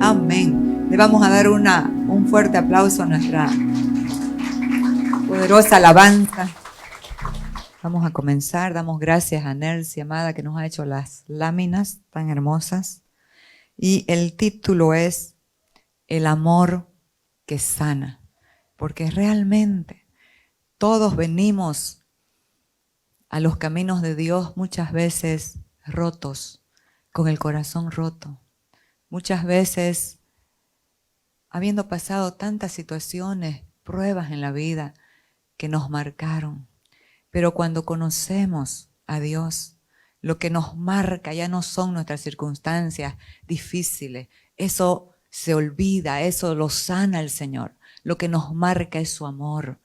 Amén. Le vamos a dar un fuerte aplauso a nuestra poderosa alabanza. Vamos a comenzar. Damos gracias a Nelcy, amada, que nos ha hecho las láminas tan hermosas. Y el título es El amor que sana. Porque realmente todos venimos a los caminos de Dios muchas veces rotos, con el corazón roto. Muchas veces habiendo pasado tantas situaciones, pruebas en la vida que nos marcaron. Pero cuando conocemos a Dios, lo que nos marca ya no son nuestras circunstancias difíciles. Eso se olvida, eso lo sana el Señor. Lo que nos marca es su amor.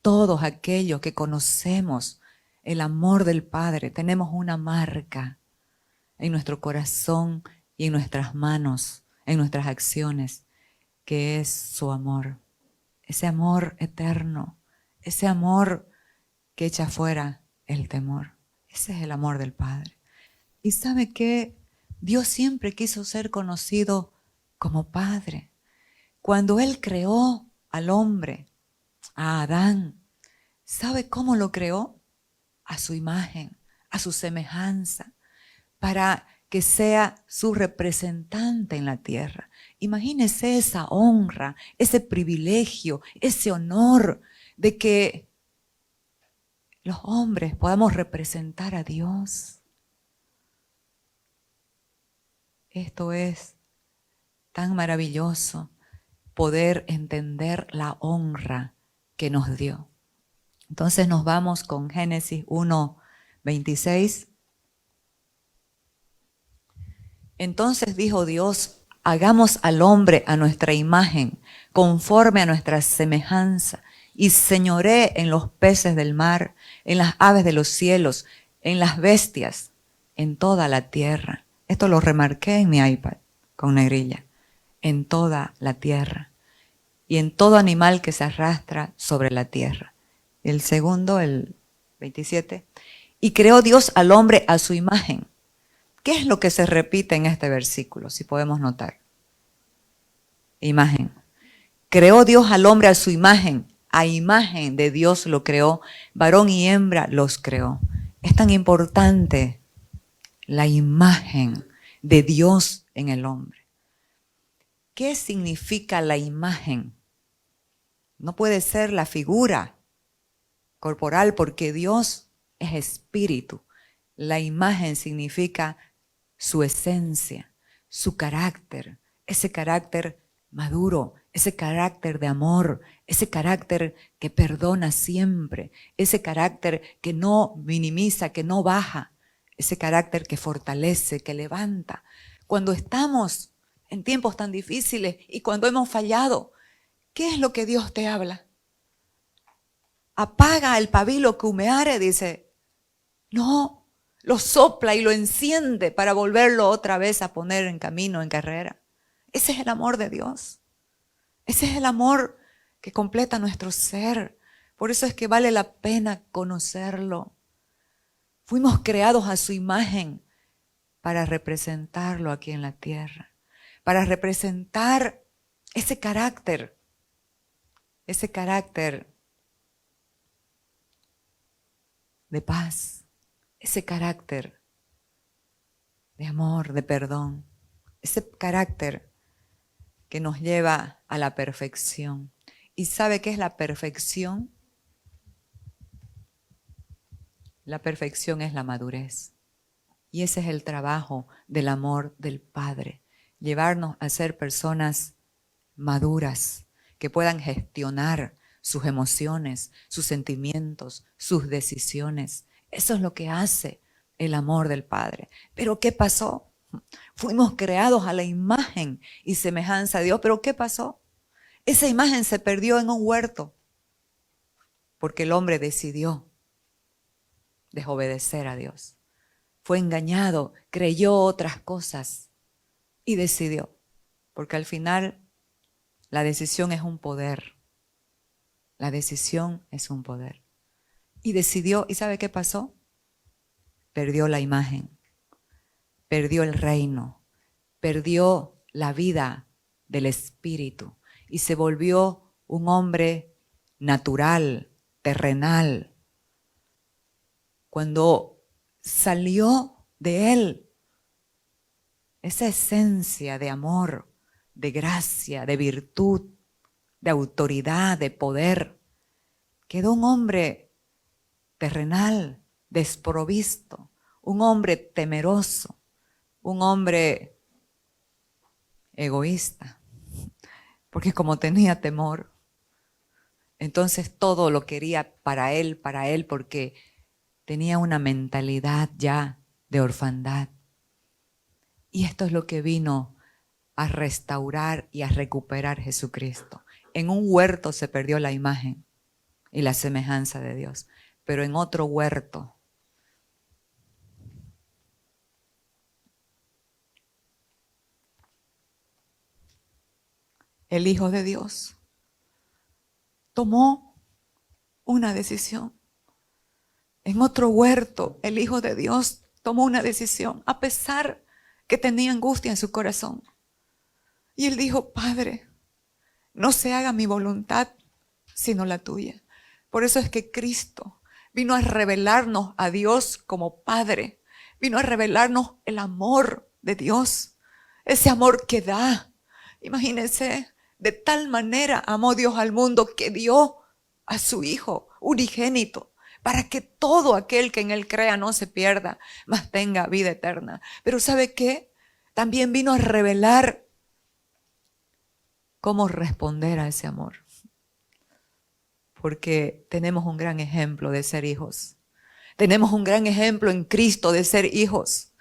Todos aquellos que conocemos el amor del Padre, tenemos una marca en nuestro corazón y en nuestras manos, en nuestras acciones, que es su amor. Ese amor eterno, ese amor que echa fuera el temor. Ese es el amor del Padre. ¿Y sabe qué? Dios siempre quiso ser conocido como Padre. Cuando Él creó al hombre, a Adán, ¿sabe cómo lo creó? A su imagen, a su semejanza, para que sea su representante en la tierra. Imagínese esa honra, ese privilegio, ese honor de que los hombres podamos representar a Dios. Esto es tan maravilloso, poder entender la honra que nos dio. Entonces nos vamos con Génesis 1:26. Entonces dijo Dios: hagamos al hombre a nuestra imagen, conforme a nuestra semejanza, y señoree en los peces del mar, en las aves de los cielos, en las bestias, en toda la tierra. Esto lo remarqué en mi iPad con negrilla. En toda la tierra. Y en todo animal que se arrastra sobre la tierra. El segundo, el 27. Y creó Dios al hombre a su imagen. ¿Qué es lo que se repite en este versículo? Si podemos notar. Imagen. Creó Dios al hombre a su imagen. A imagen de Dios lo creó. Varón y hembra los creó. Es tan importante la imagen de Dios en el hombre. ¿Qué significa la imagen? No puede ser la figura corporal porque Dios es espíritu. La imagen significa su esencia, su carácter, ese carácter maduro, ese carácter de amor, ese carácter que perdona siempre, ese carácter que no minimiza, que no baja, ese carácter que fortalece, que levanta. Cuando estamos en tiempos tan difíciles y cuando hemos fallado, ¿qué es lo que Dios te habla? Apaga el pabilo que humeare, dice. No, lo sopla y lo enciende para volverlo otra vez a poner en camino, en carrera. Ese es el amor de Dios. Ese es el amor que completa nuestro ser. Por eso es que vale la pena conocerlo. Fuimos creados a su imagen para representarlo aquí en la tierra. Para representar ese carácter de paz, ese carácter de amor, de perdón, ese carácter que nos lleva a la perfección. ¿Y sabe qué es la perfección? La perfección es la madurez. Y ese es el trabajo del amor del Padre, llevarnos a ser personas maduras, que puedan gestionar sus emociones, sus sentimientos, sus decisiones. Eso es lo que hace el amor del Padre. ¿Pero qué pasó? Fuimos creados a la imagen y semejanza de Dios. ¿Pero qué pasó? Esa imagen se perdió en un huerto porque el hombre decidió desobedecer a Dios. Fue engañado, creyó otras cosas y decidió. Porque al final la decisión es un poder. La decisión es un poder. Y decidió, ¿y sabe qué pasó? Perdió la imagen, perdió el reino, perdió la vida del espíritu y se volvió un hombre natural, terrenal. Cuando salió de él esa esencia de amor, de gracia, de virtud, de autoridad, de poder, quedó un hombre terrenal, desprovisto, un hombre temeroso, un hombre egoísta, porque como tenía temor, entonces todo lo quería para él, porque tenía una mentalidad ya de orfandad. Y esto es lo que vino a restaurar y a recuperar Jesucristo. En un huerto se perdió la imagen y la semejanza de Dios, pero en otro huerto el Hijo de Dios tomó una decisión. En otro huerto, el Hijo de Dios tomó una decisión, a pesar que tenía angustia en su corazón. Y él dijo, Padre, no se haga mi voluntad, sino la tuya. Por eso es que Cristo vino a revelarnos a Dios como Padre. Vino a revelarnos el amor de Dios. Ese amor que da. Imagínense, de tal manera amó Dios al mundo que dio a su Hijo unigénito, para que todo aquel que en Él crea no se pierda, mas tenga vida eterna. Pero ¿sabe qué? También vino a revelar cómo responder a ese amor. Porque tenemos un gran ejemplo de ser hijos. Tenemos un gran ejemplo en Cristo de ser hijos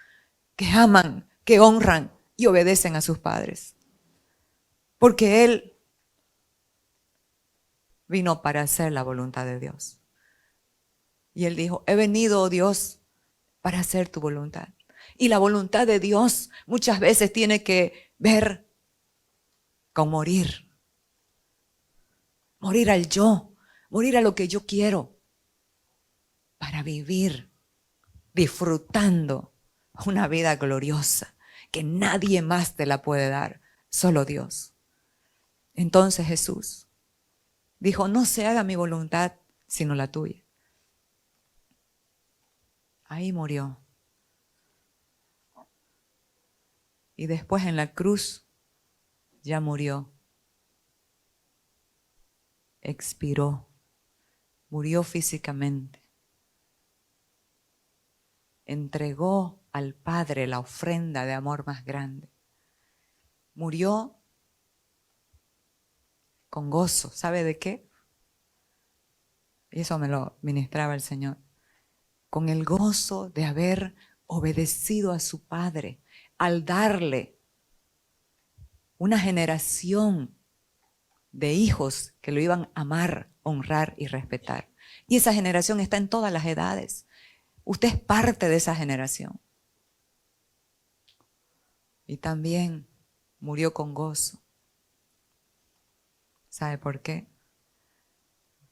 que aman, que honran y obedecen a sus padres. Porque Él vino para hacer la voluntad de Dios. Y Él dijo, he venido, oh Dios, para hacer tu voluntad. Y la voluntad de Dios muchas veces tiene que ver con morir. Morir al yo, morir a lo que yo quiero, para vivir disfrutando una vida gloriosa que nadie más te la puede dar, solo Dios. Entonces Jesús dijo, no se haga mi voluntad, sino la tuya. Ahí murió. Y después en la cruz ya murió. Expiró. Murió físicamente. Entregó al Padre la ofrenda de amor más grande. Murió con gozo. ¿Sabe de qué? Y eso me lo ministraba el Señor. Con el gozo de haber obedecido a su Padre al darle una generación de hijos que lo iban a amar, honrar y respetar. Y esa generación está en todas las edades. Usted es parte de esa generación. Y también murió con gozo. ¿Sabe por qué?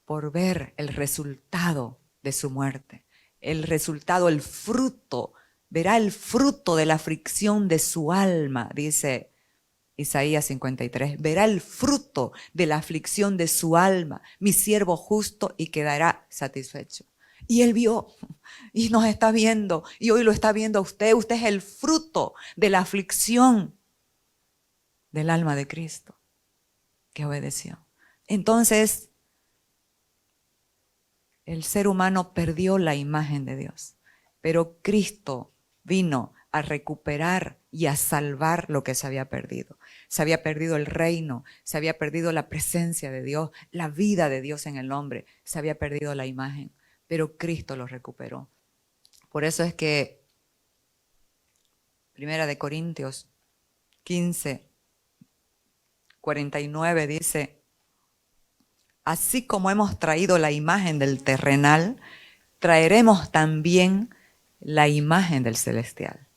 Por ver el resultado de su muerte. El resultado, el fruto. Verá el fruto de la aflicción de su alma, dice Isaías 53. Verá el fruto de la aflicción de su alma, mi siervo justo, y quedará satisfecho. Y él vio y nos está viendo y hoy lo está viendo a usted. Usted es el fruto de la aflicción del alma de Cristo que obedeció. Entonces, el ser humano perdió la imagen de Dios, pero Cristo vino a recuperar y a salvar lo que se había perdido. Se había perdido el reino, se había perdido la presencia de Dios, la vida de Dios en el hombre, se había perdido la imagen, pero Cristo lo recuperó. Por eso es que 1 Corintios 15, 49 dice, así como hemos traído la imagen del terrenal, traeremos también la imagen del celestial.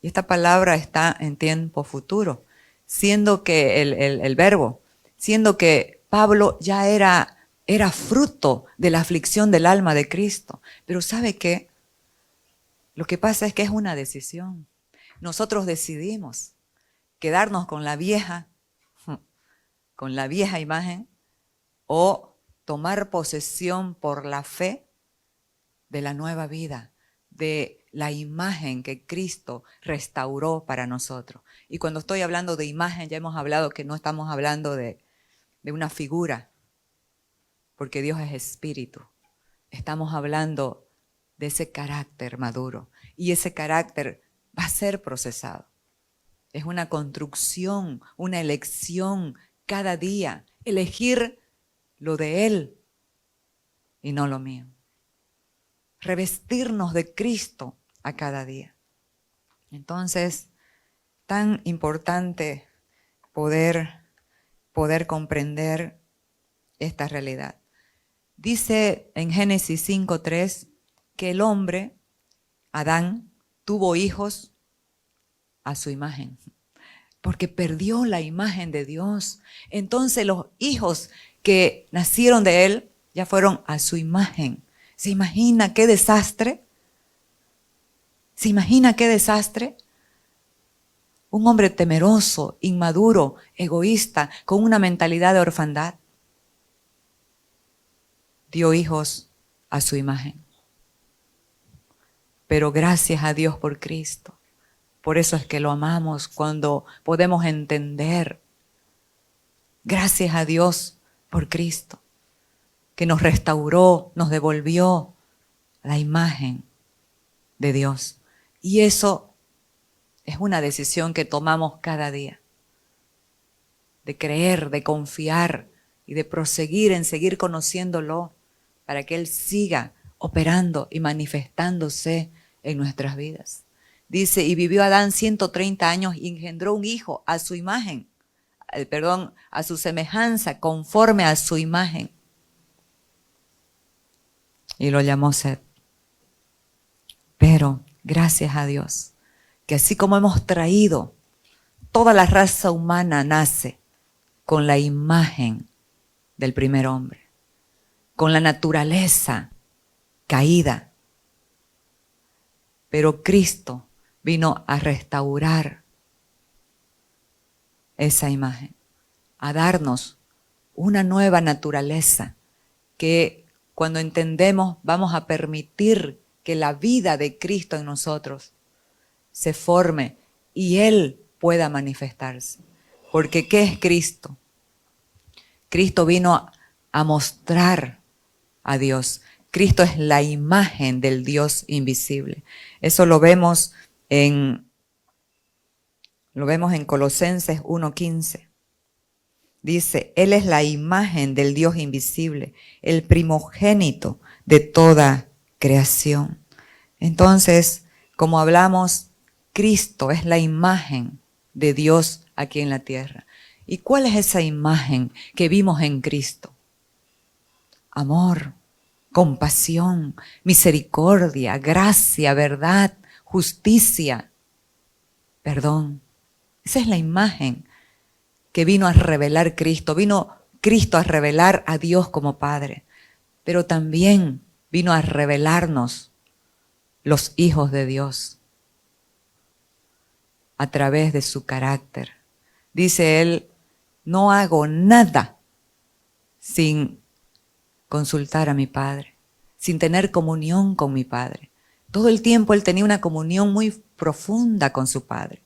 Y esta palabra está en tiempo futuro, siendo que el verbo, siendo que Pablo ya era fruto de la aflicción del alma de Cristo. Pero ¿sabe qué? Lo que pasa es que es una decisión. Nosotros decidimos quedarnos con la vieja con la vieja imagen o tomar posesión por la fe de la nueva vida, de la imagen que Cristo restauró para nosotros. Y cuando estoy hablando de imagen, ya hemos hablado que no estamos hablando de una figura, porque Dios es espíritu. Estamos hablando de ese carácter maduro y ese carácter va a ser procesado. Es una construcción, una elección cada día, elegir lo de Él y no lo mío. Revestirnos de Cristo a cada día. Entonces, tan importante poder comprender esta realidad. Dice en Génesis 5:3 que el hombre, Adán, tuvo hijos a su imagen, porque perdió la imagen de Dios. Entonces los hijos que nacieron de él ya fueron a su imagen. ¿Se imagina qué desastre? ¿Se imagina qué desastre? Un hombre temeroso, inmaduro, egoísta, con una mentalidad de orfandad, dio hijos a su imagen. Pero gracias a Dios por Cristo. Por eso es que lo amamos cuando podemos entender. Gracias a Dios por Cristo, que nos restauró, nos devolvió la imagen de Dios. Y eso es una decisión que tomamos cada día, de creer, de confiar y de proseguir en seguir conociéndolo para que Él siga operando y manifestándose en nuestras vidas. Dice, y vivió Adán 130 años y engendró un hijo a su imagen, a su semejanza, conforme a su imagen. Y lo llamó Set. Pero gracias a Dios, que así como hemos traído, toda la raza humana nace con la imagen del primer hombre, con la naturaleza caída. Pero Cristo vino a restaurar esa imagen, a darnos una nueva naturaleza que cuando entendemos vamos a permitir que la vida de Cristo en nosotros se forme y Él pueda manifestarse. Porque ¿qué es Cristo? Cristo vino a mostrar a Dios. Cristo es la imagen del Dios invisible. Eso lo vemos en Colosenses 1:15. Dice, Él es la imagen del Dios invisible, el primogénito de toda creación. Entonces, como hablamos, Cristo es la imagen de Dios aquí en la tierra. ¿Y cuál es esa imagen que vimos en Cristo? Amor, compasión, misericordia, gracia, verdad, justicia, perdón. Esa es la imagen que vino a revelar Cristo. Vino Cristo a revelar a Dios como Padre, pero también vino a revelarnos los hijos de Dios a través de su carácter. Dice Él, no hago nada sin consultar a mi Padre, sin tener comunión con mi Padre. Todo el tiempo Él tenía una comunión muy profunda con su Padre.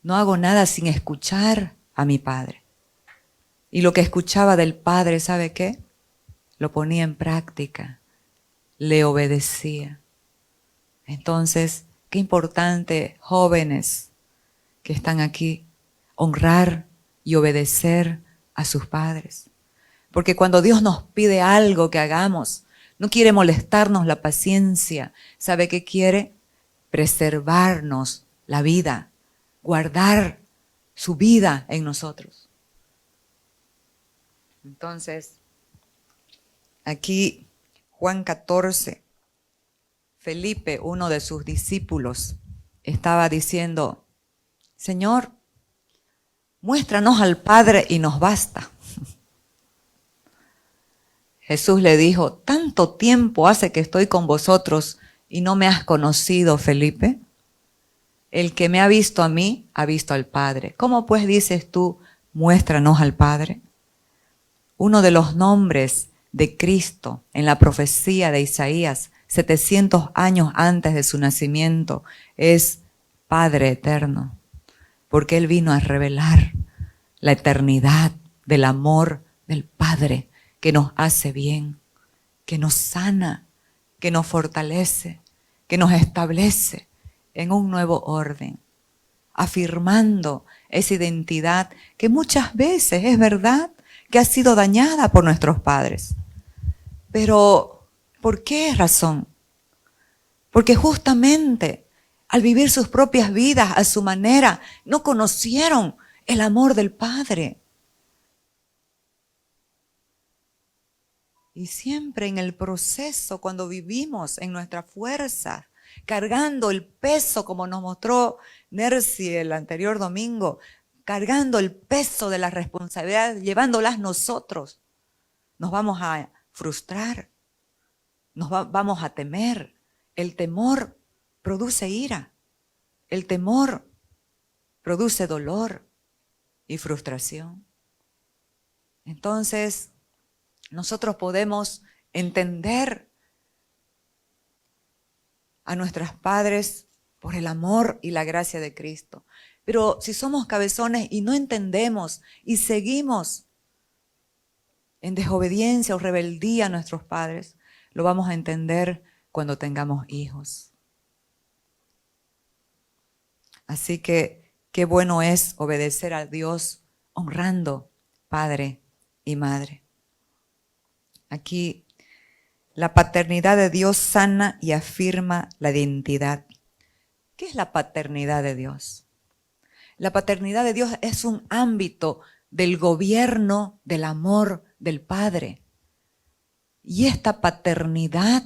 No hago nada sin escuchar a mi Padre. Y lo que escuchaba del Padre, ¿sabe qué? Lo ponía en práctica, le obedecía. Entonces, qué importante, jóvenes que están aquí, honrar y obedecer a sus padres. Porque cuando Dios nos pide algo que hagamos, no quiere molestarnos la paciencia. ¿Sabe qué quiere? Preservarnos la vida, guardar su vida en nosotros. Entonces, aquí Juan 14, Felipe, uno de sus discípulos, estaba diciendo, Señor, muéstranos al Padre y nos basta. Jesús le dijo, ¿tanto tiempo hace que estoy con vosotros y no me has conocido, Felipe? El que me ha visto a mí, ha visto al Padre. ¿Cómo pues dices tú, muéstranos al Padre. Uno de los nombres de Cristo en la profecía de Isaías, 700 años antes de su nacimiento, es Padre Eterno, porque Él vino a revelar la eternidad del amor del Padre que nos hace bien, que nos sana, que nos fortalece, que nos establece en un nuevo orden, afirmando esa identidad que muchas veces es verdad que ha sido dañada por nuestros padres. Pero, ¿por qué razón? Porque justamente al vivir sus propias vidas a su manera, no conocieron el amor del Padre. Y siempre en el proceso, cuando vivimos en nuestra fuerza, cargando el peso, como nos mostró Nercy el anterior domingo, cargando el peso de las responsabilidades, llevándolas nosotros, nos vamos a frustrar, vamos a temer. El temor produce ira, el temor produce dolor y frustración. Entonces, nosotros podemos entender a nuestros padres por el amor y la gracia de Cristo. Pero si somos cabezones y no entendemos y seguimos en desobediencia o rebeldía a nuestros padres, lo vamos a entender cuando tengamos hijos. Así que qué bueno es obedecer a Dios honrando padre y madre. Aquí la paternidad de Dios sana y afirma la identidad. ¿Qué es la paternidad de Dios? La paternidad de Dios es un ámbito del gobierno, del amor del Padre. Y esta paternidad,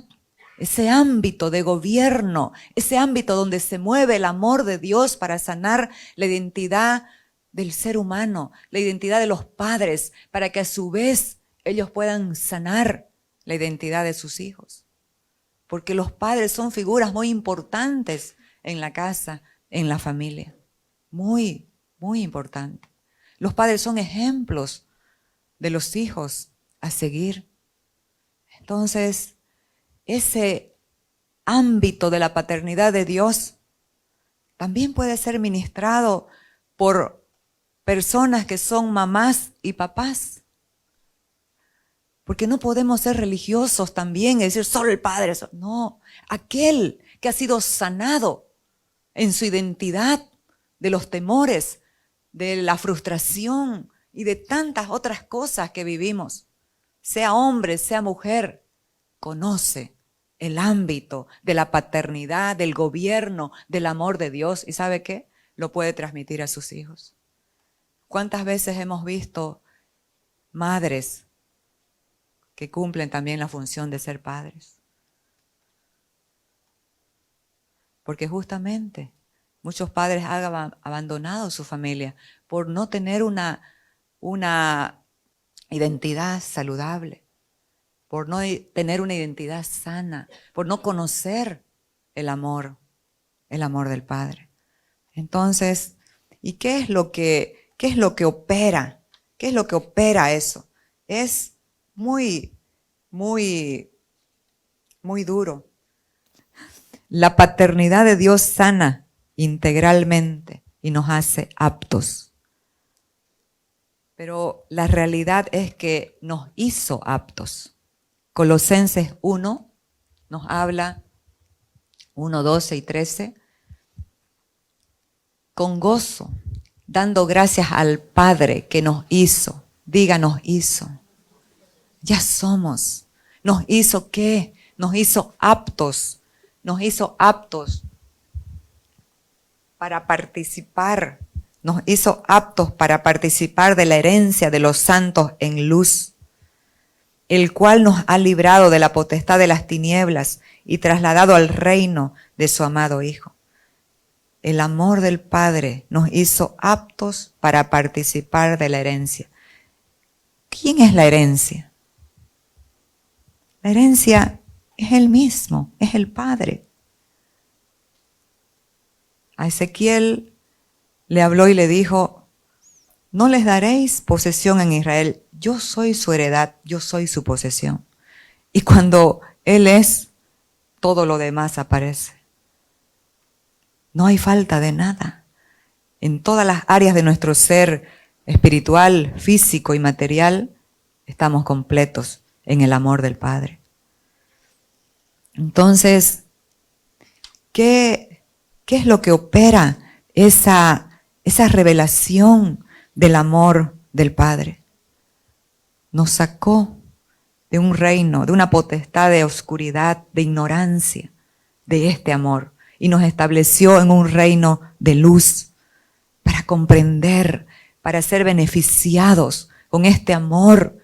ese ámbito de gobierno, ese ámbito donde se mueve el amor de Dios para sanar la identidad del ser humano, la identidad de los padres, para que a su vez ellos puedan sanar la identidad de sus hijos. Porque los padres son figuras muy importantes en la casa, en la familia. Muy, muy importante. Los padres son ejemplos de los hijos a seguir. Entonces, ese ámbito de la paternidad de Dios también puede ser ministrado por personas que son mamás y papás. Porque no podemos ser religiosos también y decir solo el padre. No, aquel que ha sido sanado en su identidad de los temores, de la frustración y de tantas otras cosas que vivimos, sea hombre, sea mujer, conoce el ámbito de la paternidad, del gobierno, del amor de Dios. ¿Y sabe qué? Lo puede transmitir a sus hijos. ¿Cuántas veces hemos visto madres que cumplen también la función de ser padres? Porque justamente muchos padres han abandonado su familia por no tener una identidad saludable, por no tener una identidad sana, por no conocer el amor del Padre. Entonces, ¿y qué es lo que opera? ¿Qué es lo que opera eso? Es muy, muy, muy duro. La paternidad de Dios sana integralmente y nos hace aptos. Pero la realidad es que nos hizo aptos. Colosenses 1 nos habla, 1, 12 y 13, con gozo, dando gracias al Padre que nos hizo. Diga, nos hizo. Ya somos. ¿Nos hizo qué? Nos hizo aptos. Nos hizo aptos para participar. Nos hizo aptos para participar de la herencia de los santos en luz, el cual nos ha librado de la potestad de las tinieblas y trasladado al reino de su amado Hijo. El amor del Padre nos hizo aptos para participar de la herencia. ¿Quién es la herencia? La herencia es Él mismo, es el Padre. A Ezequiel le habló y le dijo, no les daréis posesión en Israel. Yo soy su heredad, yo soy su posesión. Y cuando Él es, todo lo demás aparece. No hay falta de nada. En todas las áreas de nuestro ser espiritual, físico y material, estamos completos en el amor del Padre. Entonces, ¿qué es lo que opera esa revelación del amor del Padre? Nos sacó de un reino, de una potestad de oscuridad, de ignorancia, de este amor, y nos estableció en un reino de luz para comprender, para ser beneficiados con este amor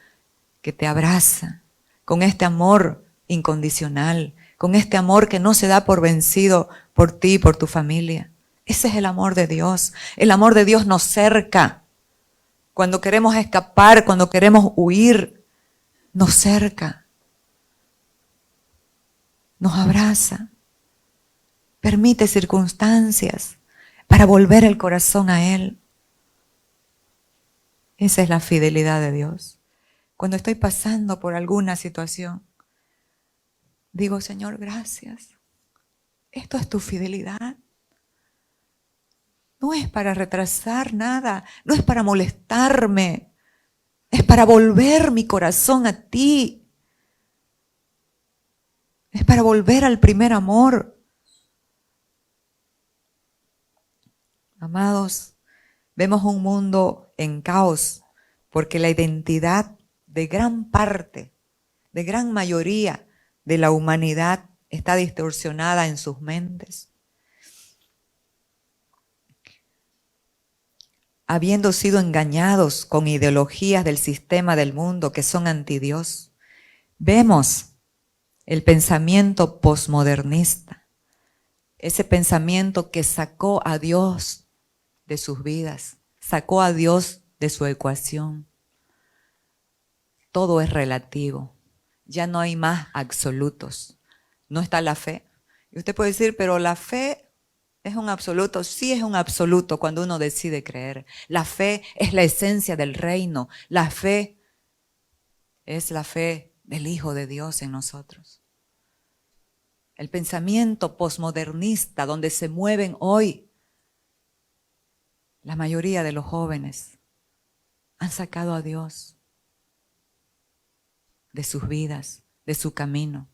que te abraza, con este amor incondicional, con este amor que no se da por vencido por ti y por tu familia. Ese es el amor de Dios. El amor de Dios nos cerca. Cuando queremos escapar, cuando queremos huir, nos cerca. Nos abraza. Permite circunstancias para volver el corazón a Él. Esa es la fidelidad de Dios. Cuando estoy pasando por alguna situación, digo, Señor, gracias. Esto es tu fidelidad. No es para retrasar nada, no es para molestarme, es para volver mi corazón a ti. Es para volver al primer amor. Amados, vemos un mundo en caos porque la identidad de gran parte, de gran mayoría de la humanidad está distorsionada en sus mentes. Habiendo sido engañados con ideologías del sistema del mundo que son antidios, vemos el pensamiento posmodernista, ese pensamiento que sacó a Dios de sus vidas, sacó a Dios de su ecuación. Todo es relativo, ya no hay más absolutos, no está la fe. Y usted puede decir, pero la fe ¿es un absoluto? Sí, es un absoluto cuando uno decide creer. La fe es la esencia del reino. La fe es la fe del Hijo de Dios en nosotros. El pensamiento posmodernista donde se mueven hoy la mayoría de los jóvenes han sacado a Dios de sus vidas, de su camino.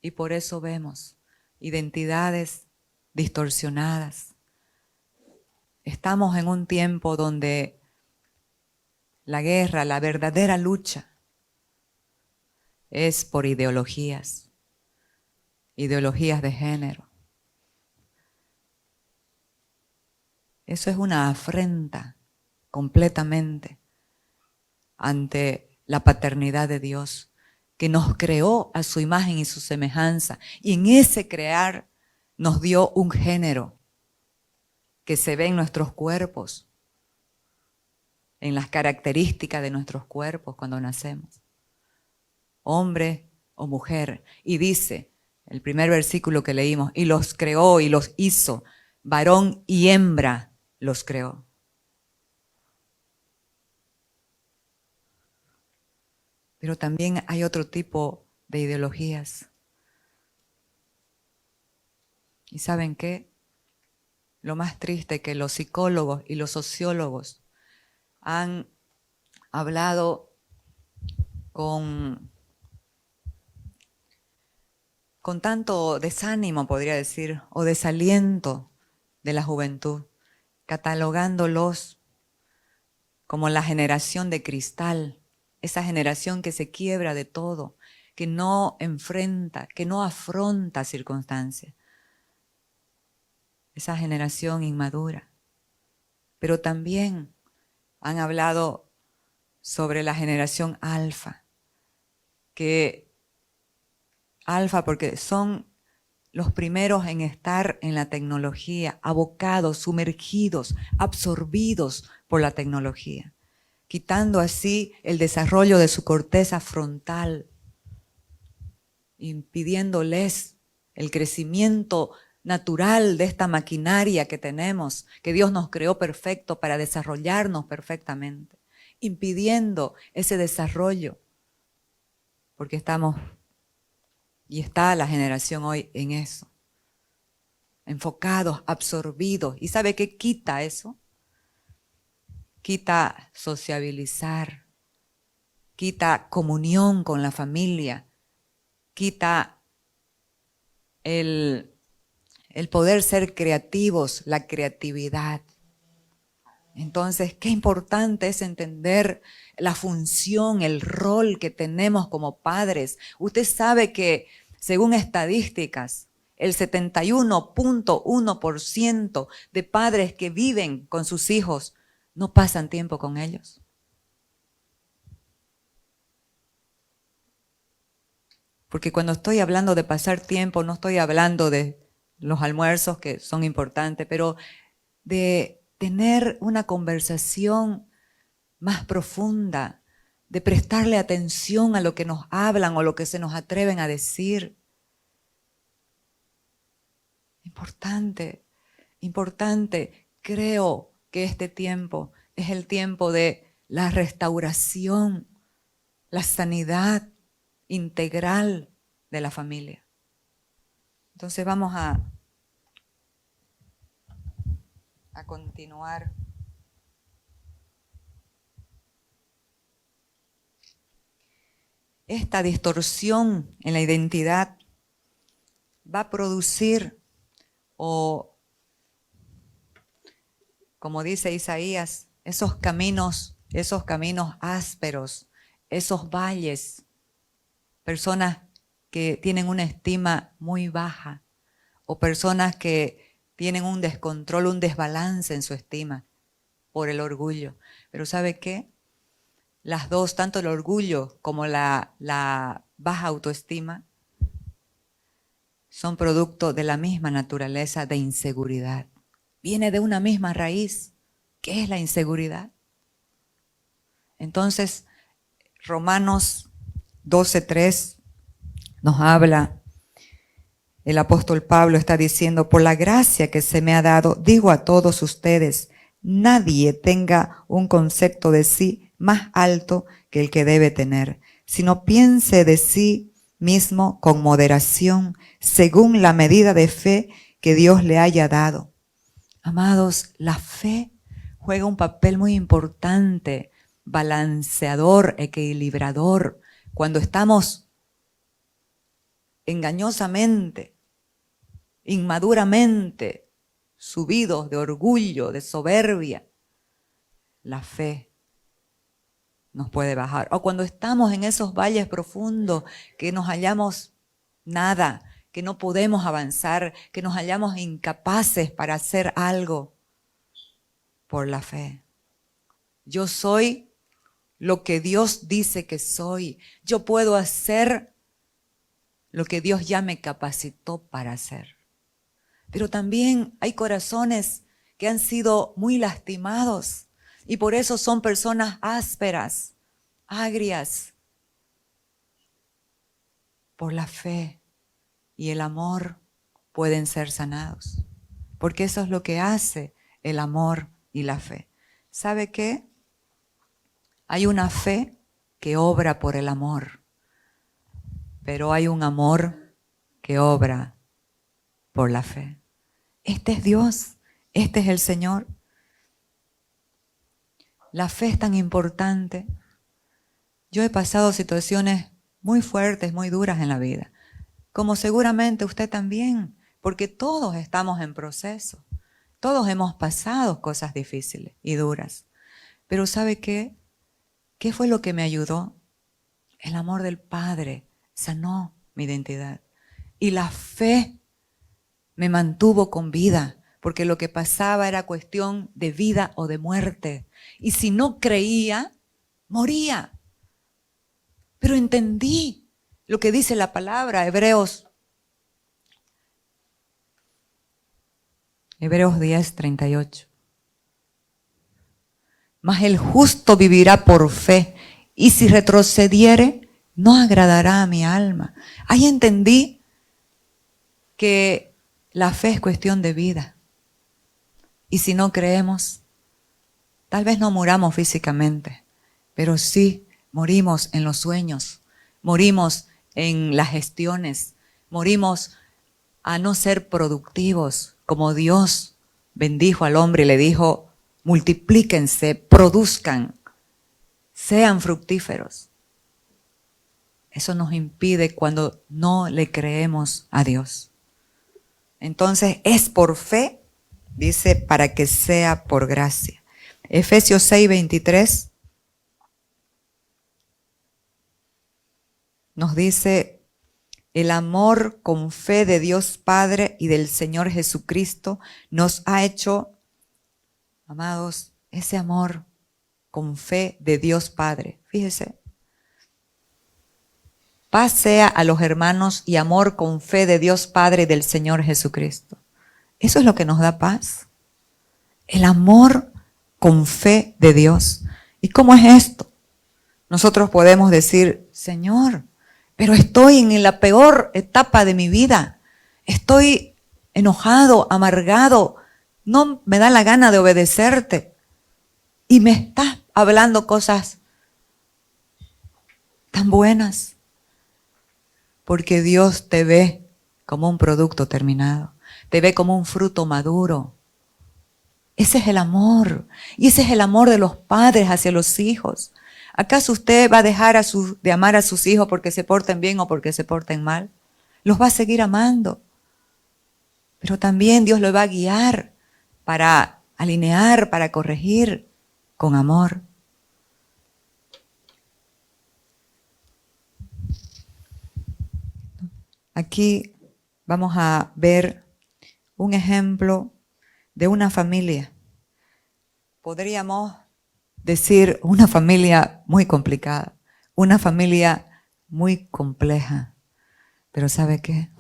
Y por eso vemos identidades distorsionadas. Estamos en un tiempo donde la guerra, la verdadera lucha, es por ideologías, ideologías de género. Eso es una afrenta completamente ante la paternidad de Dios, que nos creó a su imagen y su semejanza, y en ese crear nos dio un género que se ve en nuestros cuerpos, en las características de nuestros cuerpos cuando nacemos, hombre o mujer. Y dice, el primer versículo que leímos, y los creó y los hizo, varón y hembra los creó. Pero también hay otro tipo de ideologías. ¿Y saben qué? Lo más triste es que los psicólogos y los sociólogos han hablado con tanto desánimo, podría decir, o desaliento de la juventud, catalogándolos como la generación de cristal, esa generación que se quiebra de todo, que no enfrenta, que no afronta circunstancias. Esa generación inmadura. Pero también han hablado sobre la generación alfa, que alfa porque son los primeros en estar en la tecnología, abocados, sumergidos, absorbidos por la tecnología, quitando así el desarrollo de su corteza frontal, impidiéndoles el crecimiento natural de esta maquinaria que tenemos, que Dios nos creó perfecto para desarrollarnos perfectamente, impidiendo ese desarrollo, porque estamos, y está la generación hoy en eso, enfocados, absorbidos. ¿Y sabe qué quita eso? Quita sociabilizar, quita comunión con la familia, quita el poder ser creativos, la creatividad. Entonces, qué importante es entender la función, el rol que tenemos como padres. Usted sabe que, según estadísticas, el 71.1% de padres que viven con sus hijos no pasan tiempo con ellos. Porque cuando estoy hablando de pasar tiempo, no estoy hablando de los almuerzos, que son importantes, pero de tener una conversación más profunda, de prestarle atención a lo que nos hablan o lo que se nos atreven a decir. Importante, importante. Creo que este tiempo es el tiempo de la restauración, la sanidad integral de la familia. Entonces vamos a continuar. Esta distorsión en la identidad va a producir, o como dice Isaías, esos caminos ásperos, esos valles, personas que tienen una estima muy baja o personas que tienen un descontrol, un desbalance en su estima por el orgullo. Pero ¿sabe qué? Las dos, tanto el orgullo como la baja autoestima, son producto de la misma naturaleza de inseguridad. Viene de una misma raíz, que es la inseguridad. Entonces, Romanos 12:3 nos habla, el apóstol Pablo está diciendo: por la gracia que se me ha dado, digo a todos ustedes, nadie tenga un concepto de sí más alto que el que debe tener, sino piense de sí mismo con moderación, según la medida de fe que Dios le haya dado. Amados, la fe juega un papel muy importante, balanceador, equilibrador, cuando estamos engañosamente, inmaduramente, subidos de orgullo, de soberbia. La fe nos puede bajar. O cuando estamos en esos valles profundos que nos hallamos nada, que no podemos avanzar, que nos hallamos incapaces para hacer algo por la fe. Yo soy lo que Dios dice que soy. Yo puedo hacer lo que Dios ya me capacitó para hacer. Pero también hay corazones que han sido muy lastimados y por eso son personas ásperas, agrias. Por la fe y el amor pueden ser sanados, porque eso es lo que hace el amor y la fe. ¿Sabe qué? Hay una fe que obra por el amor, pero hay un amor que obra por la fe. Este es Dios, este es el Señor. La fe es tan importante. Yo he pasado situaciones muy fuertes, muy duras en la vida, como seguramente usted también, porque todos estamos en proceso. Todos hemos pasado cosas difíciles y duras. Pero ¿sabe qué? ¿Qué fue lo que me ayudó? El amor del Padre sanó mi identidad. Y la fe me mantuvo con vida, porque lo que pasaba era cuestión de vida o de muerte. Y si no creía, moría. Pero entendí lo que dice la palabra, Hebreos 10:38. Mas el justo vivirá por fe, y si retrocediere, no agradará a mi alma. Ahí entendí que La fe es cuestión de vida. Y si no creemos, tal vez no muramos físicamente, pero sí morimos en los sueños, morimos en las gestiones, morimos a no ser productivos, como Dios bendijo al hombre y le dijo, multiplíquense, produzcan, sean fructíferos. Eso nos impide cuando no le creemos a Dios. Entonces es por fe, dice, para que sea por gracia. Efesios 6:23 nos dice, el amor con fe de Dios Padre y del Señor Jesucristo nos ha hecho, amados, ese amor con fe de Dios Padre. Fíjese. Paz sea a los hermanos y amor con fe de Dios Padre y del Señor Jesucristo. Eso es lo que nos da paz. El amor con fe de Dios. ¿Y cómo es esto? Nosotros podemos decir, Señor, pero estoy en la peor etapa de mi vida. Estoy enojado, amargado. No me da la gana de obedecerte. Y me estás hablando cosas tan buenas. Porque Dios te ve como un producto terminado. Te ve como un fruto maduro. Ese es el amor. Y ese es el amor de los padres hacia los hijos. ¿Acaso usted va a dejar de amar a sus hijos porque se porten bien o porque se porten mal? Los va a seguir amando. Pero también Dios lo va a guiar para alinear, para corregir con amor. Aquí vamos a ver un ejemplo de una familia. Podríamos decir una familia muy complicada, una familia muy compleja. Pero ¿sabe qué?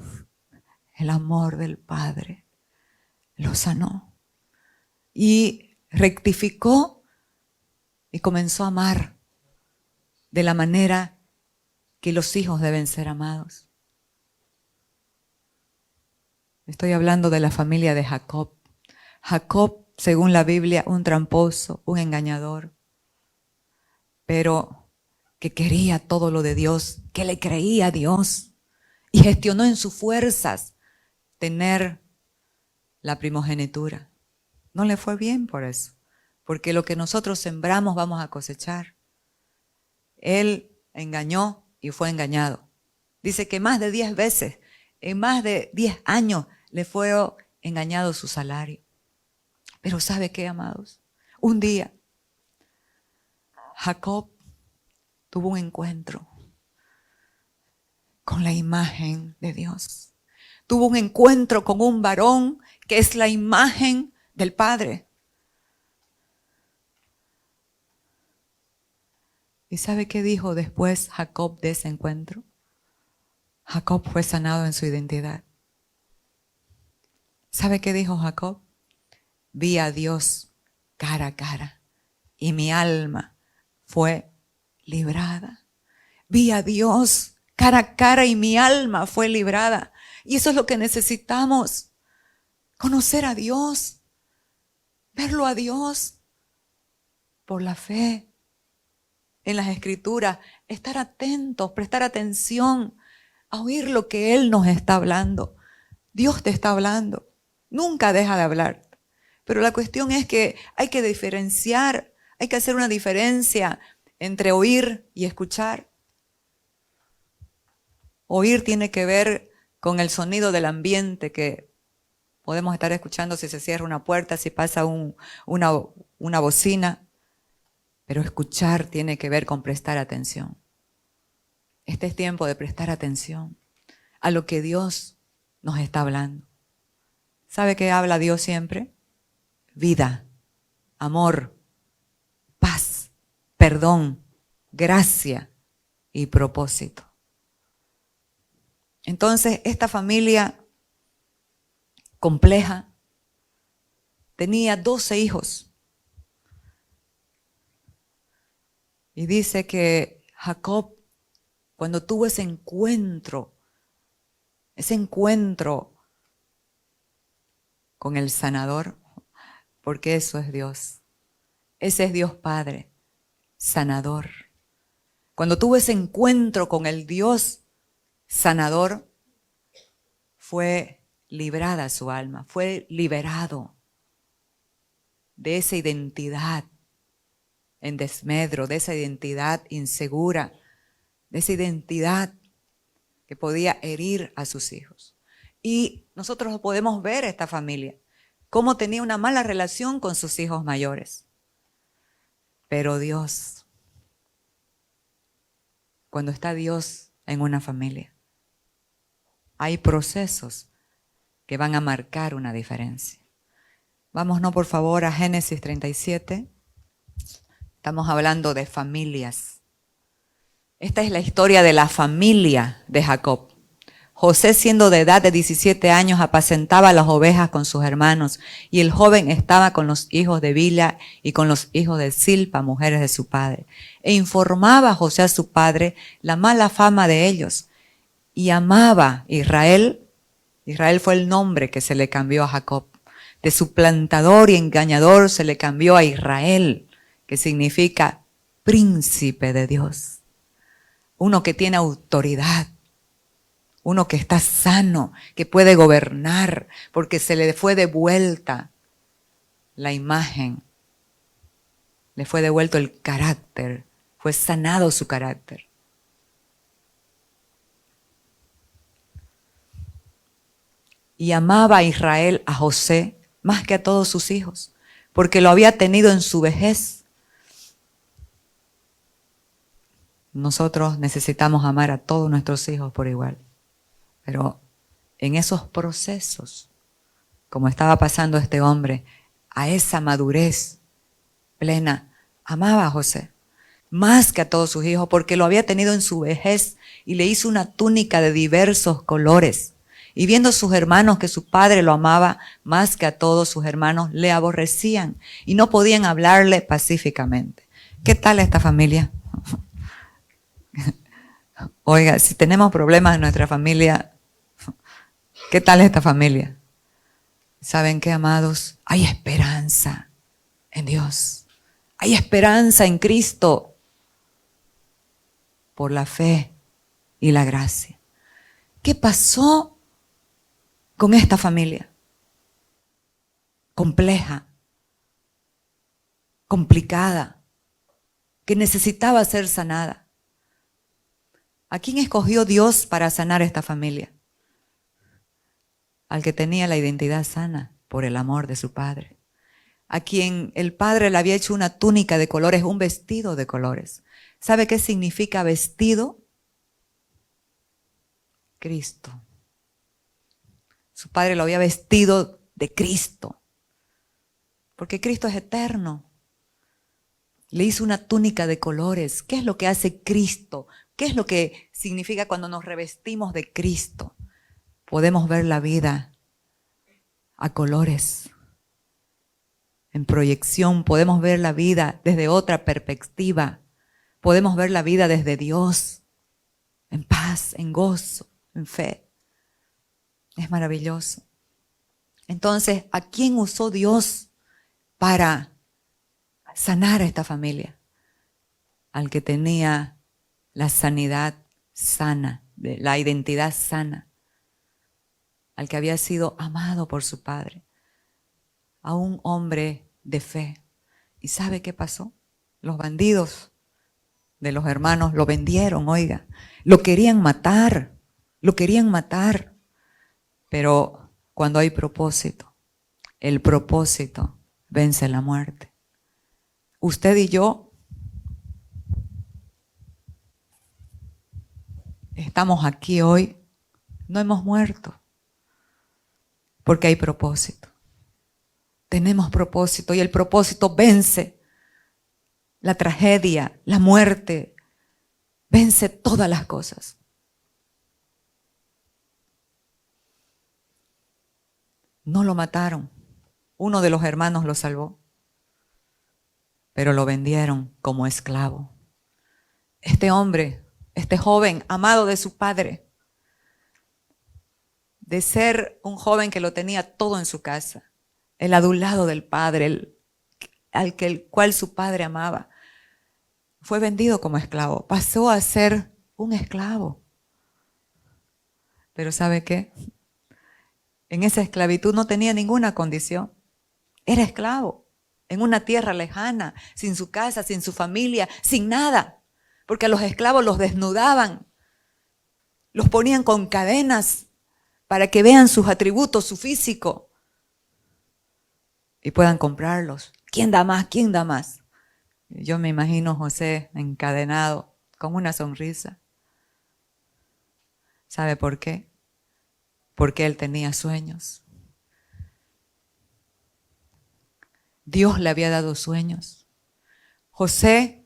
El amor del Padre lo sanó y rectificó y comenzó a amar de la manera que los hijos deben ser amados. Estoy hablando de la familia de Jacob. Jacob, según la Biblia, un tramposo, un engañador, pero que quería todo lo de Dios, que le creía a Dios y gestionó en sus fuerzas tener la primogenitura. No le fue bien por eso, porque lo que nosotros sembramos vamos a cosechar. Él engañó y fue engañado. Dice que más de 10 veces, en más de 10 años, le fue engañado su salario. Pero ¿sabe qué, amados? Un día, Jacob tuvo un encuentro con la imagen de Dios. Tuvo un encuentro con un varón que es la imagen del Padre. ¿Y sabe qué dijo después Jacob de ese encuentro? Jacob fue sanado en su identidad. ¿Sabe qué dijo Jacob? Vi a Dios cara a cara y mi alma fue librada. Vi a Dios cara a cara y mi alma fue librada. Y eso es lo que necesitamos. Conocer a Dios. Verlo a Dios por la fe en las Escrituras. Estar atentos, prestar atención a oír lo que Él nos está hablando. Dios te está hablando. Nunca deja de hablar. Pero la cuestión es que hay que diferenciar, hay que hacer una diferencia entre oír y escuchar. Oír tiene que ver con el sonido del ambiente que podemos estar escuchando si se cierra una puerta, si pasa una bocina. Pero escuchar tiene que ver con prestar atención. Este es tiempo de prestar atención a lo que Dios nos está hablando. ¿Sabe qué habla Dios siempre? Vida, amor, paz, perdón, gracia y propósito. Entonces, esta familia compleja tenía 12 hijos. Y dice que Jacob, cuando tuvo ese encuentro con el sanador, porque eso es Dios. Ese es Dios Padre, sanador. Cuando tuvo ese encuentro con el Dios sanador, fue librada su alma, fue liberado de esa identidad en desmedro, de esa identidad insegura, de esa identidad que podía herir a sus hijos. Y nosotros podemos ver esta familia, cómo tenía una mala relación con sus hijos mayores. Pero Dios, cuando está Dios en una familia, hay procesos que van a marcar una diferencia. Vámonos por favor a Génesis 37. Estamos hablando de familias. Esta es la historia de la familia de Jacob. José, siendo de edad de 17 años, apacentaba las ovejas con sus hermanos, y el joven estaba con los hijos de Bilha y con los hijos de Silpa, mujeres de su padre. E informaba a José a su padre la mala fama de ellos, y amaba a Israel. Israel fue el nombre que se le cambió a Jacob. De suplantador y engañador se le cambió a Israel, que significa príncipe de Dios. Uno que tiene autoridad. Uno que está sano, que puede gobernar, porque se le fue devuelta la imagen, le fue devuelto el carácter, fue sanado su carácter. Y amaba a Israel, a José, más que a todos sus hijos, porque lo había tenido en su vejez. Nosotros necesitamos amar a todos nuestros hijos por igual. Pero en esos procesos, como estaba pasando este hombre, a esa madurez plena, amaba a José más que a todos sus hijos, porque lo había tenido en su vejez y le hizo una túnica de diversos colores. Y viendo sus hermanos que su padre lo amaba más que a todos sus hermanos, le aborrecían y no podían hablarle pacíficamente. ¿Qué tal esta familia? Oiga, si tenemos problemas en nuestra familia, ¿qué tal esta familia? ¿Saben qué, amados? Hay esperanza en Dios. Hay esperanza en Cristo por la fe y la gracia. ¿Qué pasó con esta familia? Compleja, complicada, que necesitaba ser sanada. ¿A quién escogió Dios para sanar esta familia? Al que tenía la identidad sana por el amor de su padre, a quien el padre le había hecho una túnica de colores, un vestido de colores. ¿Sabe qué significa vestido? Cristo. Su padre lo había vestido de Cristo, porque Cristo es eterno. Le hizo una túnica de colores. ¿Qué es lo que hace Cristo? ¿Qué es lo que significa cuando nos revestimos de Cristo? Podemos ver la vida a colores, en proyección. Podemos ver la vida desde otra perspectiva. Podemos ver la vida desde Dios, en paz, en gozo, en fe. Es maravilloso. Entonces, ¿a quién usó Dios para sanar a esta familia? Al que tenía la sanidad sana, la identidad sana, al que había sido amado por su padre, a un hombre de fe. ¿Y sabe qué pasó? Los bandidos de los hermanos lo vendieron, oiga, lo querían matar, pero cuando hay propósito, el propósito vence la muerte. Usted y yo estamos aquí hoy, no hemos muerto, porque hay propósito. Tenemos propósito y el propósito vence la tragedia, la muerte, vence todas las cosas. No lo mataron, uno de los hermanos lo salvó, pero lo vendieron como esclavo. Este hombre, este joven amado de su padre, de ser un joven que lo tenía todo en su casa, el adulado del Padre, el cual su Padre amaba. Fue vendido como esclavo, pasó a ser un esclavo. Pero ¿sabe qué? En esa esclavitud no tenía ninguna condición. Era esclavo, en una tierra lejana, sin su casa, sin su familia, sin nada. Porque a los esclavos los desnudaban, los ponían con cadenas para que vean sus atributos, su físico, y puedan comprarlos. ¿Quién da más? ¿Quién da más? Yo me imagino a José encadenado, con una sonrisa. ¿Sabe por qué? Porque él tenía sueños. Dios le había dado sueños. José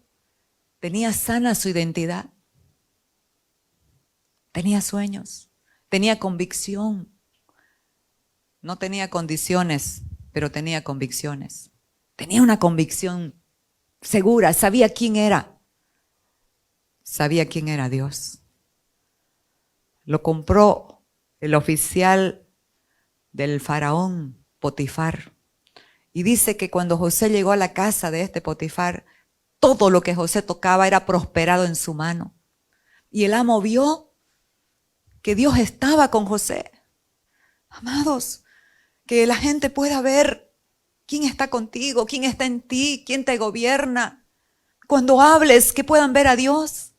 tenía sana su identidad. Tenía sueños, tenía convicción. No tenía condiciones, pero tenía convicciones. Tenía una convicción segura, sabía quién era. Sabía quién era Dios. Lo compró el oficial del faraón, Potifar. Y dice que cuando José llegó a la casa de este Potifar, todo lo que José tocaba era prosperado en su mano. Y el amo vio que Dios estaba con José. Amados, que la gente pueda ver quién está contigo, quién está en ti, quién te gobierna. Cuando hables, que puedan ver a Dios.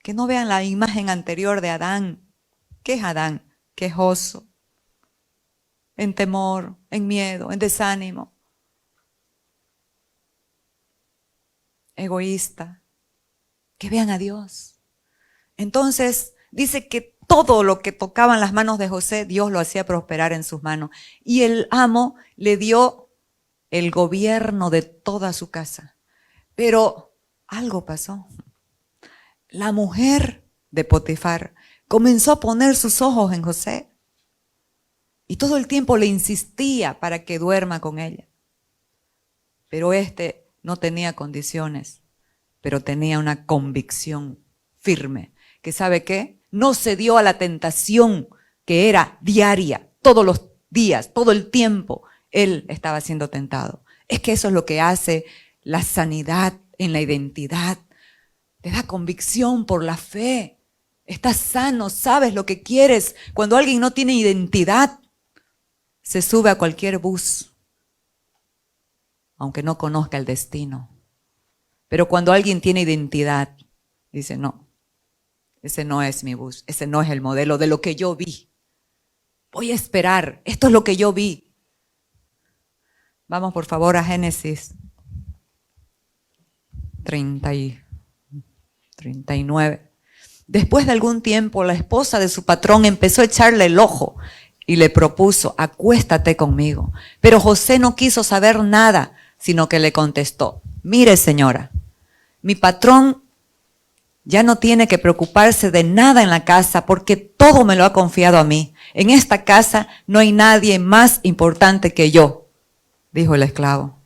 Que no vean la imagen anterior de Adán. ¿Qué es Adán? Quejoso, en temor, en miedo, en desánimo, egoísta. Que vean a Dios. Entonces dice que todo lo que tocaban las manos de José, Dios lo hacía prosperar en sus manos. Y el amo le dio el gobierno de toda su casa. Pero algo pasó. La mujer de Potifar comenzó a poner sus ojos en José. Y todo el tiempo le insistía para que duerma con ella. Pero este no tenía condiciones, pero tenía una convicción firme. Que ¿sabe qué? No cedió a la tentación que era diaria, todos los días, todo el tiempo. Él estaba siendo tentado. Es que eso es lo que hace la sanidad en la identidad. Te da convicción por la fe. Estás sano, sabes lo que quieres. Cuando alguien no tiene identidad, se sube a cualquier bus, aunque no conozca el destino. Pero cuando alguien tiene identidad, dice, no, ese no es mi bus, ese no es el modelo de lo que yo vi. Voy a esperar, esto es lo que yo vi. Vamos por favor a Génesis 39. Después de algún tiempo, la esposa de su patrón empezó a echarle el ojo y le propuso, acuéstate conmigo. Pero José no quiso saber nada, sino que le contestó, mire señora, mi patrón ya no tiene que preocuparse de nada en la casa porque todo me lo ha confiado a mí. En esta casa no hay nadie más importante que yo, dijo el esclavo.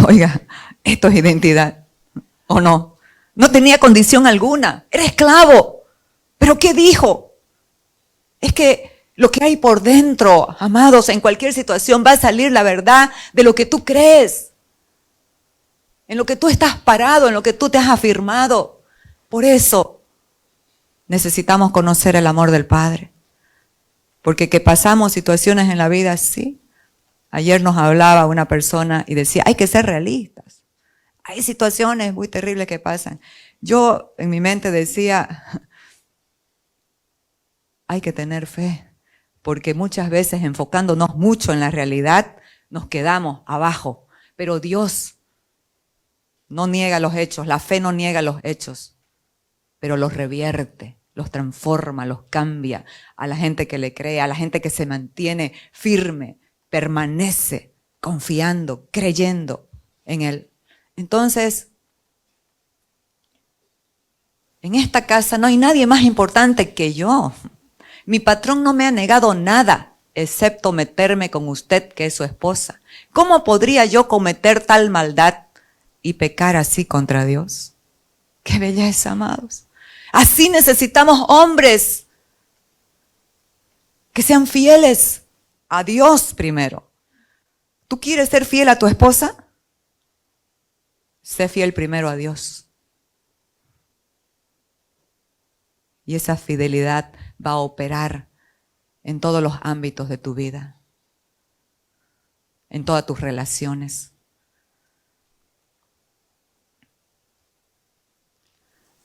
Oiga, esto es identidad, ¿o no? No tenía condición alguna, era esclavo. ¿Pero qué dijo? Es que lo que hay por dentro, amados, en cualquier situación va a salir la verdad de lo que tú crees, en lo que tú estás parado, en lo que tú te has afirmado. Por eso necesitamos conocer el amor del Padre, porque que pasamos situaciones en la vida así. Ayer nos hablaba una persona y decía, hay que ser realistas. Hay situaciones muy terribles que pasan. Yo en mi mente decía, hay que tener fe, porque muchas veces enfocándonos mucho en la realidad, nos quedamos abajo. Pero Dios no niega los hechos, la fe no niega los hechos, pero los revierte, los transforma, los cambia a la gente que le cree, a la gente que se mantiene firme, permanece confiando, creyendo en Él. Entonces, en esta casa no hay nadie más importante que yo. Mi patrón no me ha negado nada, excepto meterme con usted, que es su esposa. ¿Cómo podría yo cometer tal maldad y pecar así contra Dios? ¡Qué belleza, amados! Así necesitamos hombres Que sean fieles a Dios primero. ¿Tú quieres ser fiel a tu esposa? Sé fiel primero a Dios. Y esa fidelidad va a operar en todos los ámbitos de tu vida, en todas tus relaciones.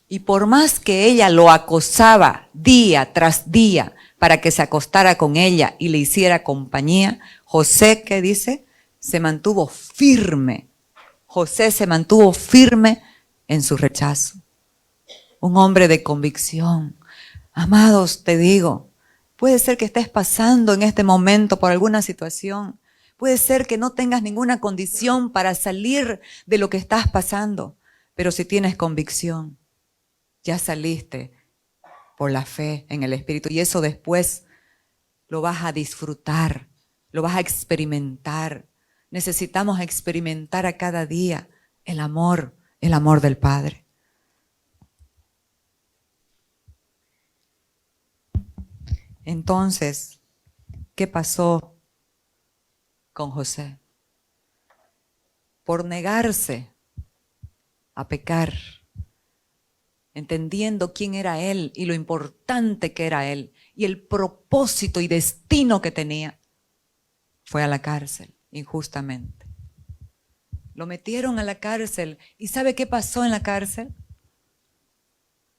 Y por más que ella lo acosaba día tras día para que se acostara con ella y le hiciera compañía, José, ¿qué dice? Se mantuvo firme. José se mantuvo firme en su rechazo. Un hombre de convicción. Amados, te digo, puede ser que estés pasando en este momento por alguna situación. Puede ser que no tengas ninguna condición para salir de lo que estás pasando. Pero si tienes convicción, ya saliste por la fe en el Espíritu. Y eso después lo vas a disfrutar, lo vas a experimentar. Necesitamos experimentar a cada día el amor del Padre. Entonces, ¿qué pasó con José? Por negarse a pecar, entendiendo quién era él y lo importante que era él y el propósito y destino que tenía, fue a la cárcel injustamente. Lo metieron a la cárcel y ¿sabe qué pasó en la cárcel?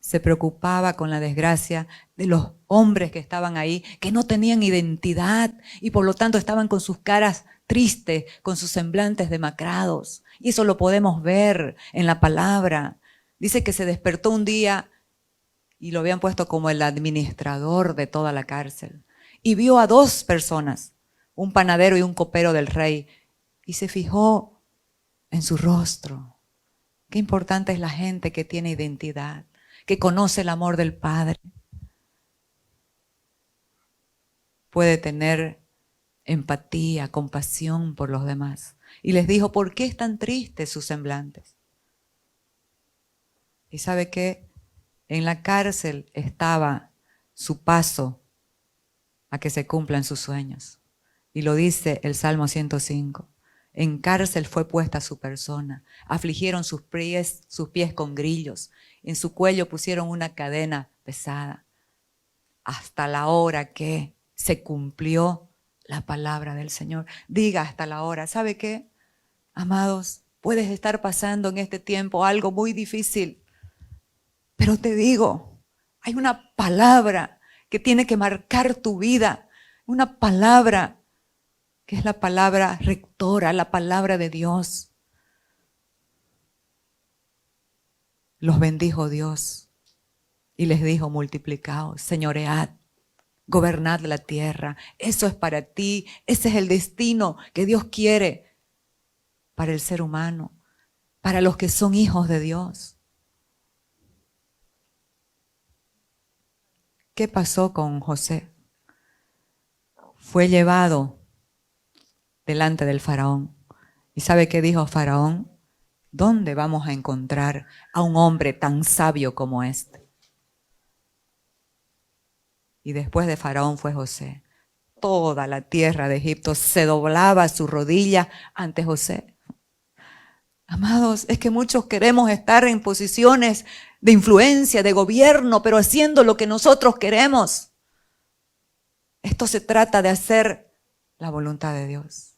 Se preocupaba con la desgracia de los hombres que estaban ahí, que no tenían identidad y por lo tanto estaban con sus caras tristes, con sus semblantes demacrados. Y eso lo podemos ver en la palabra. Dice que se despertó un día y lo habían puesto como el administrador de toda la cárcel. Y vio a dos personas, un panadero y un copero del rey, y se fijó en su rostro. Qué importante es la gente que tiene identidad, que conoce el amor del Padre. Puede tener empatía, compasión por los demás. Y les dijo, ¿por qué están tristes sus semblantes? ¿Y sabe qué? En la cárcel estaba su paso a que se cumplan sus sueños. Y lo dice el Salmo 105. En cárcel fue puesta su persona. Afligieron sus pies con grillos. En su cuello pusieron una cadena pesada. Hasta la hora que se cumplió la palabra del Señor. Diga hasta la hora. ¿Sabe qué? Amados, puedes estar pasando en este tiempo algo muy difícil. Pero te digo, hay una palabra que tiene que marcar tu vida. Una palabra que es la palabra rectora, la palabra de Dios. Los bendijo Dios y les dijo, multiplicaos, señoread, gobernad la tierra. Eso es para ti, ese es el destino que Dios quiere para el ser humano, para los que son hijos de Dios. ¿Qué pasó con José? Fue llevado delante del faraón. ¿Y sabe qué dijo Faraón? ¿Dónde vamos a encontrar a un hombre tan sabio como este? Y después de Faraón fue José. Toda la tierra de Egipto se doblaba a su rodilla ante José. Amados, es que muchos queremos estar en posiciones de influencia, de gobierno, pero haciendo lo que nosotros queremos. Esto se trata de hacer la voluntad de Dios.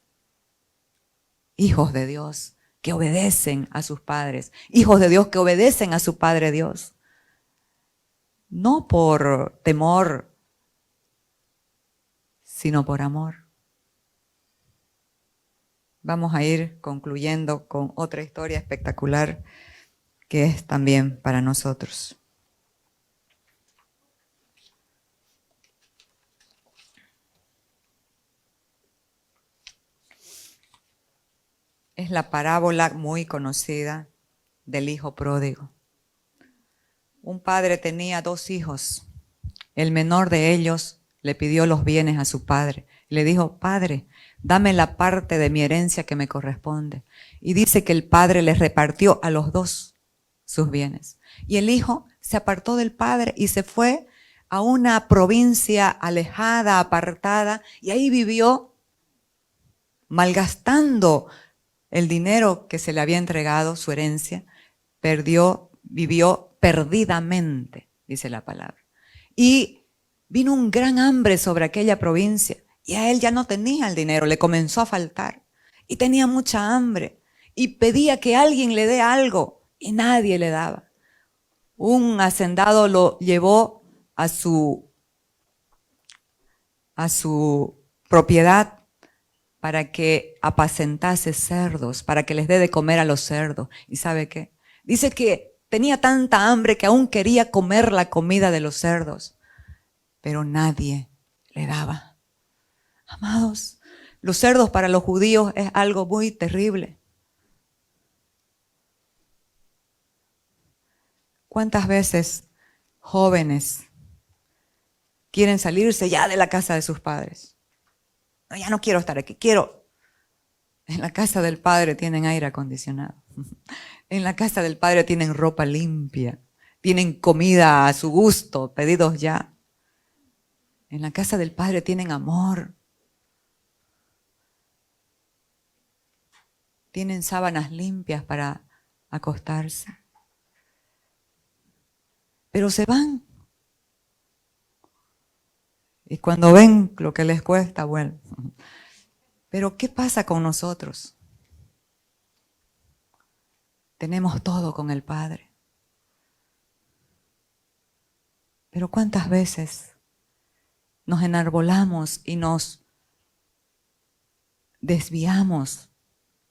Hijos de Dios que obedecen a sus padres. Hijos de Dios que obedecen a su Padre Dios. No por temor, sino por amor. Vamos a ir concluyendo con otra historia espectacular que es también para nosotros. Es la parábola muy conocida del hijo pródigo. Un padre tenía 2 hijos. El menor de ellos le pidió los bienes a su padre. Le dijo, padre, dame la parte de mi herencia que me corresponde. Y dice que el padre les repartió a los 2 sus bienes. Y el hijo se apartó del padre y se fue a una provincia alejada, apartada, y ahí vivió malgastando el dinero que se le había entregado, su herencia, vivió perdidamente, dice la palabra. Y vino un gran hambre sobre aquella provincia y a él ya no tenía el dinero, le comenzó a faltar y tenía mucha hambre y pedía que alguien le dé algo y nadie le daba. Un hacendado lo llevó a su propiedad para que apacentase cerdos, para que les dé de comer a los cerdos. ¿Y sabe qué? Dice que tenía tanta hambre que aún quería comer la comida de los cerdos, pero nadie le daba. Amados, los cerdos para los judíos es algo muy terrible. ¿Cuántas veces jóvenes quieren salirse ya de la casa de sus padres? No, ya no quiero estar aquí, quiero. En la casa del Padre tienen aire acondicionado. En la casa del Padre tienen ropa limpia, tienen comida a su gusto, pedidos ya. En la casa del Padre tienen amor. Tienen sábanas limpias para acostarse. Pero se van. Y cuando ven lo que les cuesta, vuelven. Pero ¿qué pasa con nosotros? Tenemos todo con el Padre. Pero ¿cuántas veces nos enarbolamos y nos desviamos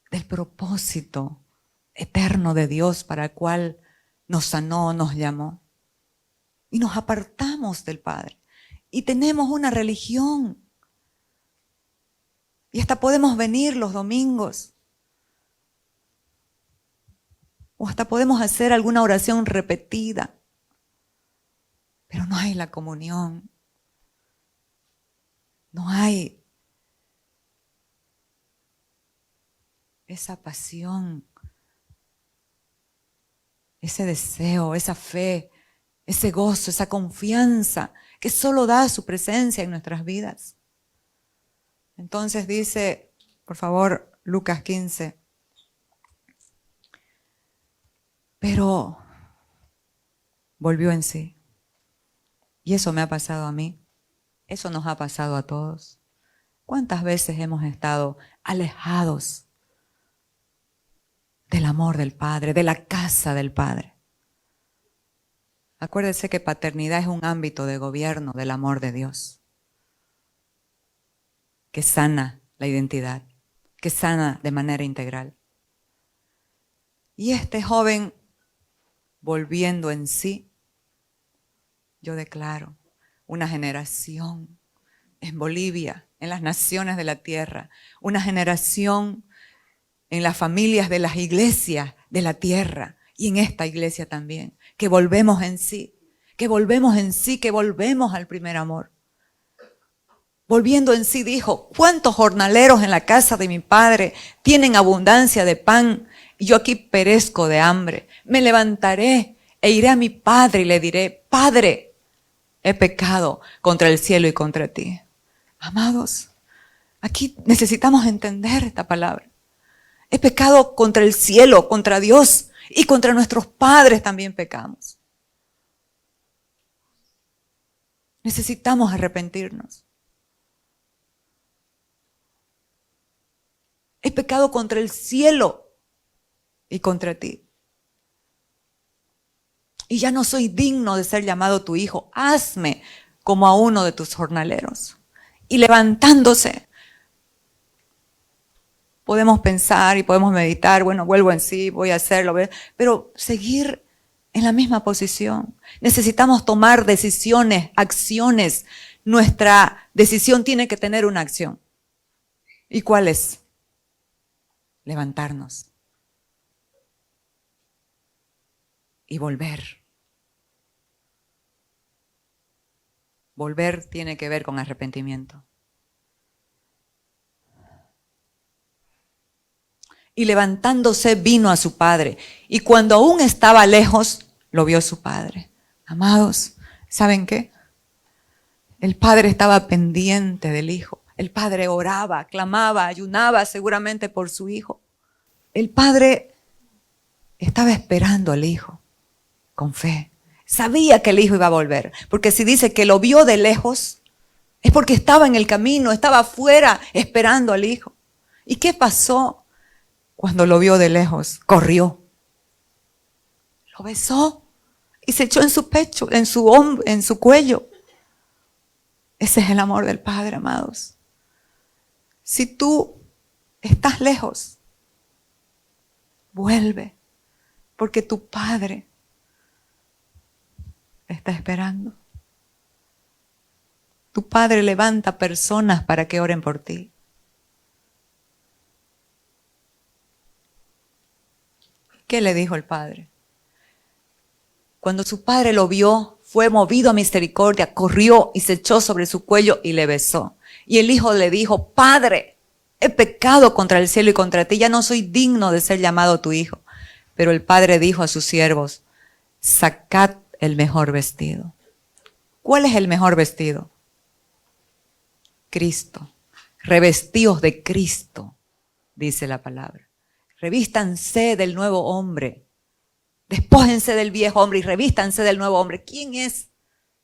del propósito eterno de Dios para el cual nos sanó, nos llamó? Y nos apartamos del Padre. Y tenemos una religión. Y hasta podemos venir los domingos. O hasta podemos hacer alguna oración repetida. Pero no hay la comunión. No hay esa pasión, ese deseo, esa fe, ese gozo, esa confianza que solo da su presencia en nuestras vidas. Entonces dice, por favor, Lucas 15. Pero volvió en sí. Y eso me ha pasado a mí. Eso nos ha pasado a todos. ¿Cuántas veces hemos estado alejados del amor del Padre, de la casa del Padre? Acuérdense que paternidad es un ámbito de gobierno del amor de Dios, que sana la identidad, que sana de manera integral. Y este joven, volviendo en sí, yo declaro una generación en Bolivia, en las naciones de la tierra, una generación en las familias de las iglesias de la tierra y en esta iglesia también, que volvemos en sí, que volvemos en sí, que volvemos al primer amor. Volviendo en sí dijo, ¿cuántos jornaleros en la casa de mi padre tienen abundancia de pan y yo aquí perezco de hambre? Me levantaré e iré a mi padre y le diré, Padre, he pecado contra el cielo y contra ti. Amados, aquí necesitamos entender esta palabra. He pecado contra el cielo, contra Dios y contra nuestros padres también pecamos. Necesitamos arrepentirnos. He pecado contra el cielo y contra ti. Y ya no soy digno de ser llamado tu hijo. Hazme como a uno de tus jornaleros. Y levantándose, podemos pensar y podemos meditar, bueno, vuelvo en sí, voy a hacerlo, pero seguir en la misma posición. Necesitamos tomar decisiones, acciones. Nuestra decisión tiene que tener una acción. ¿Y cuál es? Levantarnos y volver. Volver tiene que ver con arrepentimiento. Y levantándose vino a su padre. Y cuando aún estaba lejos, lo vio su padre. Amados, ¿saben qué? El padre estaba pendiente del hijo. El padre oraba, clamaba, ayunaba seguramente por su hijo. El padre estaba esperando al hijo con fe. Sabía que el hijo iba a volver, porque si dice que lo vio de lejos, es porque estaba en el camino, estaba afuera esperando al hijo. ¿Y qué pasó cuando lo vio de lejos? Corrió, lo besó y se echó en su pecho, en su hombro, en su cuello. Ese es el amor del Padre, amados. Si tú estás lejos, vuelve, porque tu Padre está esperando. Tu Padre levanta personas para que oren por ti. ¿Qué le dijo el Padre? Cuando su padre lo vio, fue movido a misericordia, corrió y se echó sobre su cuello y le besó. Y el hijo le dijo: Padre, he pecado contra el cielo y contra ti, ya no soy digno de ser llamado tu hijo. Pero el padre dijo a sus siervos: sacad el mejor vestido. ¿Cuál es el mejor vestido? Cristo. Revestíos de Cristo, dice la palabra. Revístanse del nuevo hombre. Despójense del viejo hombre y revístanse del nuevo hombre. ¿Quién es?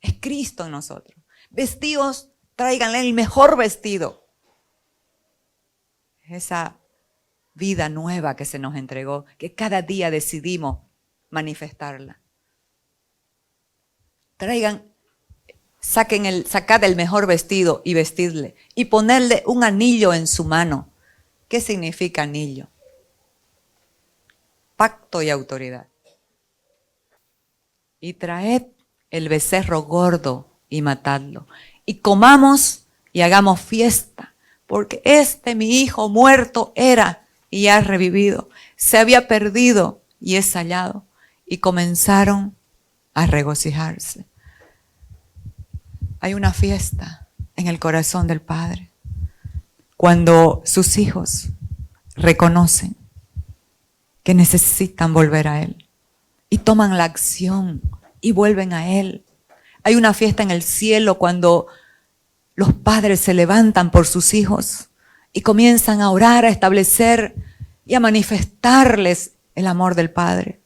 Es Cristo en nosotros. Vestidos, tráiganle el mejor vestido. Esa vida nueva que se nos entregó, que cada día decidimos manifestarla. Sacad el mejor vestido y vestidle. Y ponerle un anillo en su mano. ¿Qué significa anillo? Pacto y autoridad. Y traed el becerro gordo y matadlo. Y comamos y hagamos fiesta, porque mi hijo muerto era y ha revivido. Se había perdido y es hallado. Y comenzaron a regocijarse. Hay una fiesta en el corazón del Padre cuando sus hijos reconocen que necesitan volver a Él y toman la acción y vuelven a Él. Hay una fiesta en el cielo cuando los padres se levantan por sus hijos y comienzan a orar, a establecer y a manifestarles el amor del Padre.